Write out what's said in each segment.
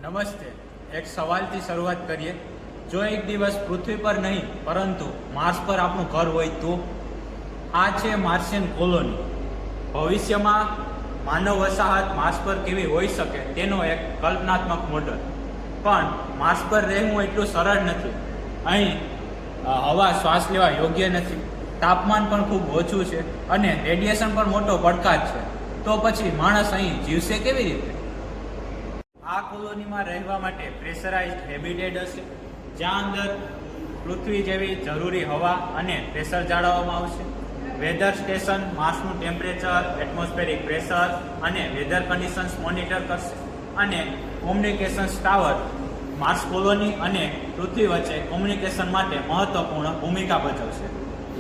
નમસ્તે. એક સવાલથી શરૂઆત કરીએ. જો એક દિવસ પૃથ્વી પર નહીં પરંતુ માર્સ પર આપણું ઘર હોય તો? આ છે માર્શિયન કોલોની. ભવિષ્યમાં માનવ વસાહત માર્સ પર કેવી હોઈ શકે તેનો એક કલ્પનાત્મક મોડલ. પણ માર્સ પર રહેવું એટલું સરળ નથી. અહીં હવા શ્વાસ લેવા યોગ્ય નથી, તાપમાન પણ ખૂબ ઓછું છે અને રેડિયેશન પણ મોટો પડકાર છે. તો પછી માણસ અહીં જીવશે કેવી રીતે? આ કોલોનીમાં રહેવા માટે પ્રેશરાઇઝ્ડ હેબિટેટ હશે, જ્યાં અંદર પૃથ્વી જેવી જરૂરી હવા અને પ્રેશર જાળવવામાં આવશે. વેધર સ્ટેશન માર્સનું ટેમ્પરેચર, એટમોસ્ફેરિક પ્રેશર અને વેધર કન્ડિશન્સ મોનિટર કરશે. અને કોમ્યુનિકેશન્સ ટાવર માર્સ કોલોની અને પૃથ્વી વચ્ચે કોમ્યુનિકેશન માટે મહત્વપૂર્ણ ભૂમિકા ભજવશે.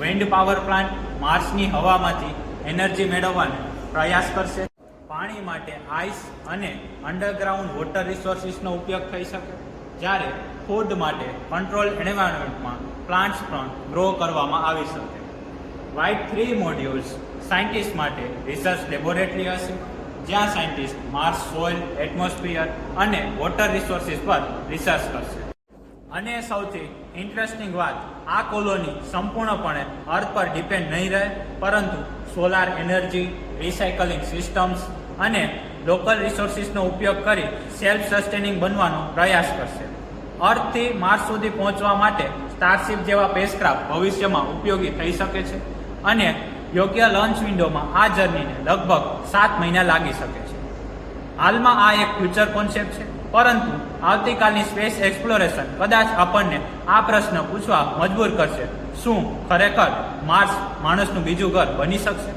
વિન્ડ પાવર પ્લાન્ટ માર્સની હવામાંથી એનર્જી મેળવવાનો પ્રયાસ કરશે. પાણી માટે આઈસ અને અંડરગ્રાઉન્ડ વોટર રિસોર્સિસનો ઉપયોગ થઈ શકે, જ્યારે ફૂડ માટે કંટ્રોલ એન્વાયરમેન્ટમાં પ્લાન્ટ્સ પણ ગ્રો કરવામાં આવી શકે. વ્હાઇટ 3 મોડ્યુલ્સ સાયન્ટિસ્ટ માટે રિસર્ચ લેબોરેટરી હશે, જ્યાં સાયન્ટિસ્ટ માર્સ સોઇલ, એટમોસ્ફિયર અને વોટર રિસોર્સિસ પર રિસર્ચ કરશે. અને સૌથી ઇન્ટરેસ્ટિંગ વાત, આ કોલોની સંપૂર્ણપણે અર્થ પર ડિપેન્ડ નહીં રહે, પરંતુ સોલાર એનર્જી, રિસાયકલિંગ સિસ્ટમ્સ અને લોકલ રિસોર્સિસનો ઉપયોગ કરી સેલ્ફ સસ્ટેનિંગ બનવાનો પ્રયાસ કરશે. અર્થથી માર્સ સુધી પહોંચવા માટે સ્ટારશિપ જેવા સ્પેસક્રાફ્ટ ભવિષ્યમાં ઉપયોગી થઈ શકે છે અને યોગ્ય લોન્ચ વિન્ડોમાં આ જર્નીને લગભગ 7 મહિના લાગી શકે છે. હાલમાં આ એક ફ્યુચર કોન્સેપ્ટ છે, પરંતુ આવતીકાલની સ્પેસ એક્સપ્લોરેશન કદાચ આપણને આ પ્રશ્ન પૂછવા મજબૂર કરશે: શું ખરેખર માર્સ માણસનું બીજું ઘર બની શકશે?